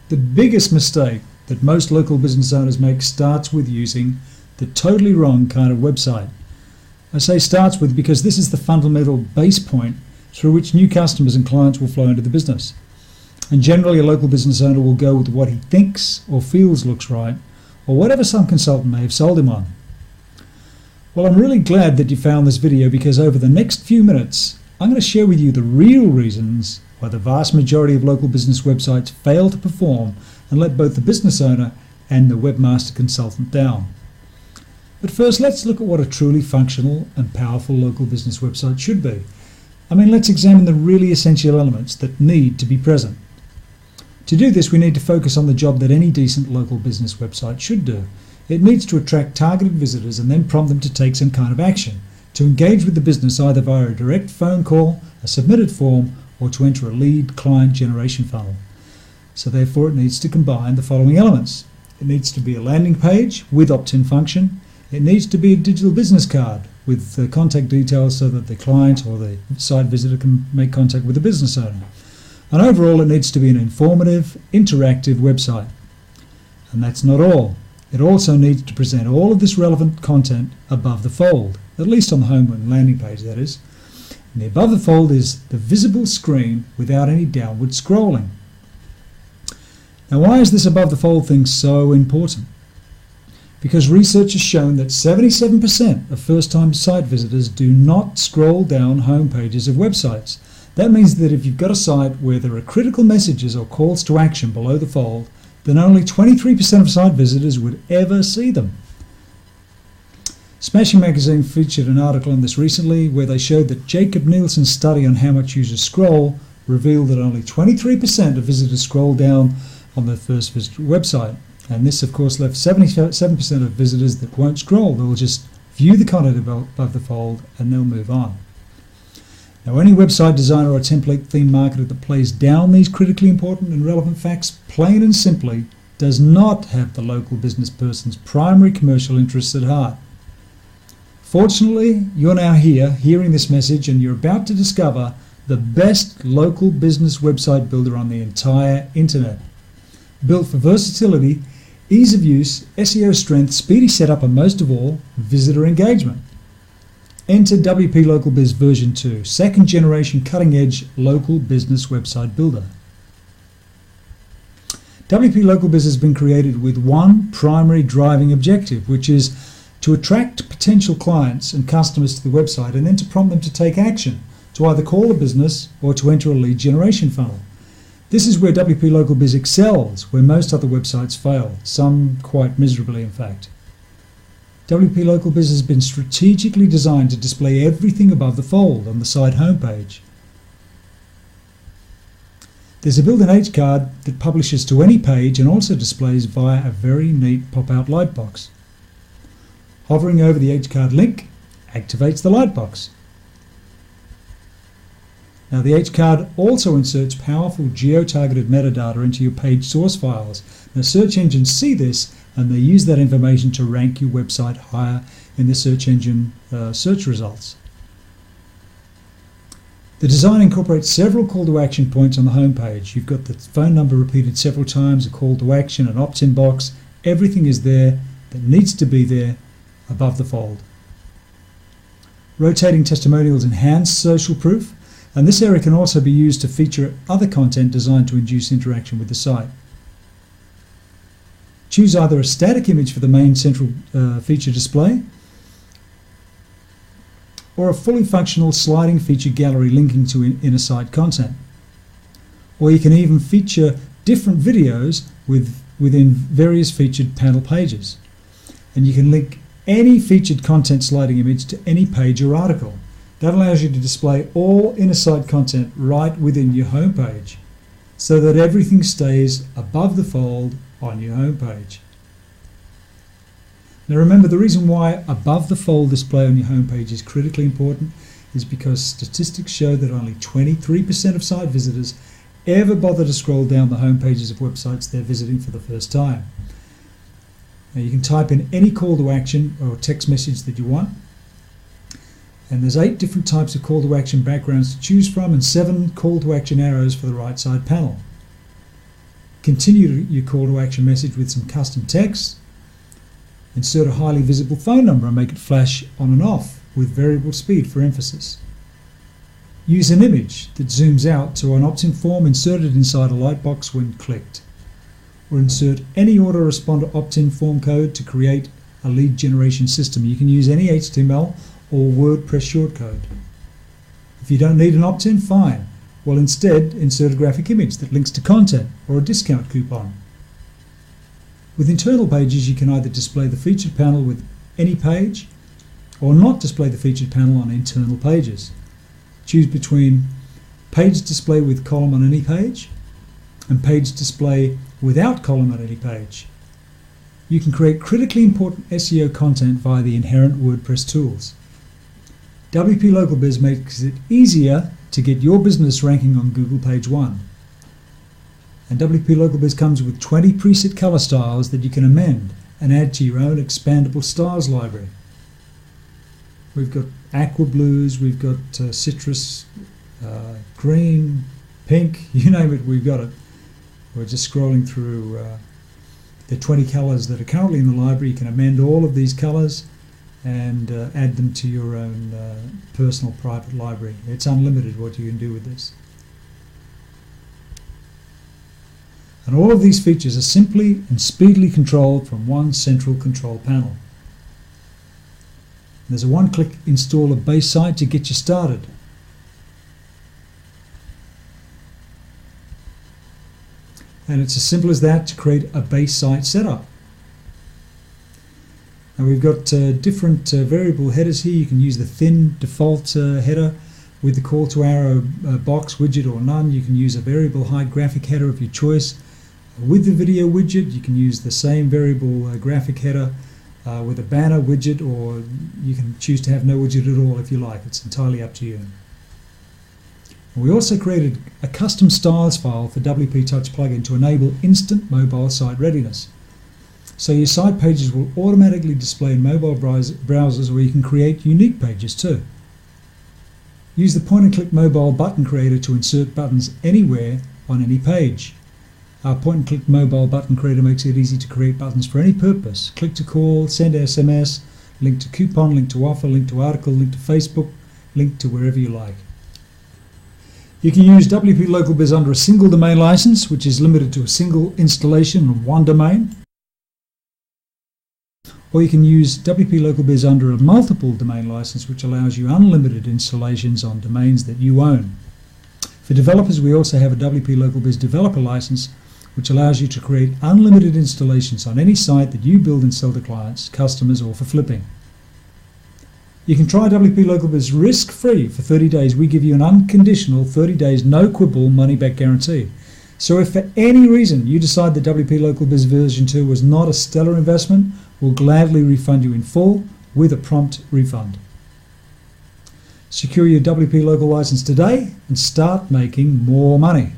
The biggest mistake that most local business owners make starts with using the totally wrong kind of website. I say starts with because this is the fundamental base point through which new customers and clients will flow into the business. And generally a local business owner will go with what he thinks or feels looks right, or whatever some consultant may have sold him on. Well, I'm really glad that you found this video, because over the next few minutes I'm going to share with you the real reasons why the vast majority of local business websites fail to perform and let both the business owner and the webmaster consultant down. But first, let's look at what a truly functional and powerful local business website should be. Let's examine the really essential elements that need to be present. To do this, we need to focus on the job that any decent local business website should do. It needs to attract targeted visitors and then prompt them to take some kind of action, to engage with the business either via a direct phone call, a submitted form, or to enter a lead client generation funnel. So therefore it needs to combine the following elements. It needs to be a landing page with opt-in function. It needs to be a digital business card with the contact details so that the client or the site visitor can make contact with the business owner. And overall, it needs to be an informative, interactive website. And that's not all. It also needs to present all of this relevant content above the fold, at least on the home and landing page, that is. And the above the fold is the visible screen without any downward scrolling. Now, why is this above the fold thing so important? Because research has shown that 77% of first-time site visitors do not scroll down home pages of websites. That means that if you've got a site where there are critical messages or calls to action below the fold, then only 23% of site visitors would ever see them. Smashing Magazine featured an article on this recently where they showed that Jacob Nielsen's study on how much users scroll revealed that only 23% of visitors scroll down on their first visitor website. And this, of course, left 77% of visitors that won't scroll. They'll just view the content above the fold and they'll move on. Now, any website designer or template theme marketer that plays down these critically important and relevant facts plain and simply does not have the local business person's primary commercial interests at heart. Fortunately, you're now here hearing this message, and you're about to discover the best local business website builder on the entire internet. Built for versatility, ease of use, SEO strength, speedy setup, and most of all, visitor engagement. Enter WP-localbiz version 2, second generation cutting-edge local business website builder. WP-localbiz has been created with one primary driving objective, which is to attract potential clients and customers to the website and then to prompt them to take action, to either call a business or to enter a lead generation funnel. This is where WP-localbiz excels, where most other websites fail, some quite miserably in fact. WP-localbiz has been strategically designed to display everything above the fold on the site homepage. There's a built-in H card that publishes to any page and also displays via a very neat pop-out lightbox. Hovering over the H card link activates the lightbox. Now, the H card also inserts powerful geo-targeted metadata into your page source files. Now, search engines see this and they use that information to rank your website higher in the search engine search results. The design incorporates several call to action points on the home page. You've got the phone number repeated several times, a call to action, an opt-in box. Everything is there that needs to be there above the fold. Rotating testimonials enhance social proof, and this area can also be used to feature other content designed to induce interaction with the site. Choose either a static image for the main central feature display or a fully functional sliding feature gallery linking to inner site content. Or you can even feature different videos within various featured panel pages. And you can link any featured content sliding image to any page or article. That allows you to display all inner site content right within your home page, so that everything stays above the fold on your home page. Now remember, the reason why above the fold display on your home page is critically important is because statistics show that only 23% of site visitors ever bother to scroll down the home pages of websites they're visiting for the first time. Now you can type in any call to action or text message that you want, and there's 8 different types of call to action backgrounds to choose from and 7 call to action arrows for the right side panel. Continue your call to action message with some custom text. Insert a highly visible phone number and make it flash on and off with variable speed for emphasis. Use an image that zooms out to an opt-in form inserted inside a lightbox when clicked. Or insert any autoresponder opt-in form code to create a lead generation system. You can use any HTML or WordPress shortcode. If you don't need an opt-in, fine. Well, instead, insert a graphic image that links to content or a discount coupon. With internal pages, you can either display the featured panel with any page or not display the featured panel on internal pages. Choose between page display with column on any page and page display without column on any page. You can create critically important SEO content via the inherent WordPress tools. wp-localbiz makes it easier to get your business ranking on Google page 1. And wp-localbiz comes with 20 preset color styles that you can amend and add to your own expandable styles library. We've got aqua blues, we've got citrus, green, pink, you name it, we've got it. We're just scrolling through the 20 colors that are currently in the library. You can amend all of these colors and add them to your own personal private library. It's unlimited what you can do with this. And all of these features are simply and speedily controlled from one central control panel. There's a one-click installer base site to get you started. And it's as simple as that to create a base site setup. Now we've got different variable headers here. You can use the thin default header with the call to arrow box widget or none. You can use a variable height graphic header of your choice. With the video widget, you can use the same variable graphic header with a banner widget, or you can choose to have no widget at all if you like. It's entirely up to you. And we also created a custom styles file for WP Touch plugin to enable instant mobile site readiness. So your site pages will automatically display in mobile browsers, where you can create unique pages too. Use the point-and-click mobile button creator to insert buttons anywhere on any page. Our point-and-click mobile button creator makes it easy to create buttons for any purpose. Click to call, send SMS, link to coupon, link to offer, link to article, link to Facebook, link to wherever you like. You can use wp-localbiz under a single domain license, which is limited to a single installation on one domain. Or you can use wp-localbiz under a multiple domain license, which allows you unlimited installations on domains that you own. For developers, we also have a wp-localbiz developer license, which allows you to create unlimited installations on any site that you build and sell to clients, customers, or for flipping. You can try wp-localbiz risk-free for 30 days. We give you an unconditional 30 days no quibble money-back guarantee. So if for any reason you decide that wp-localbiz version 2 was not a stellar investment, we'll gladly refund you in full with a prompt refund. Secure your WP Local license today and start making more money.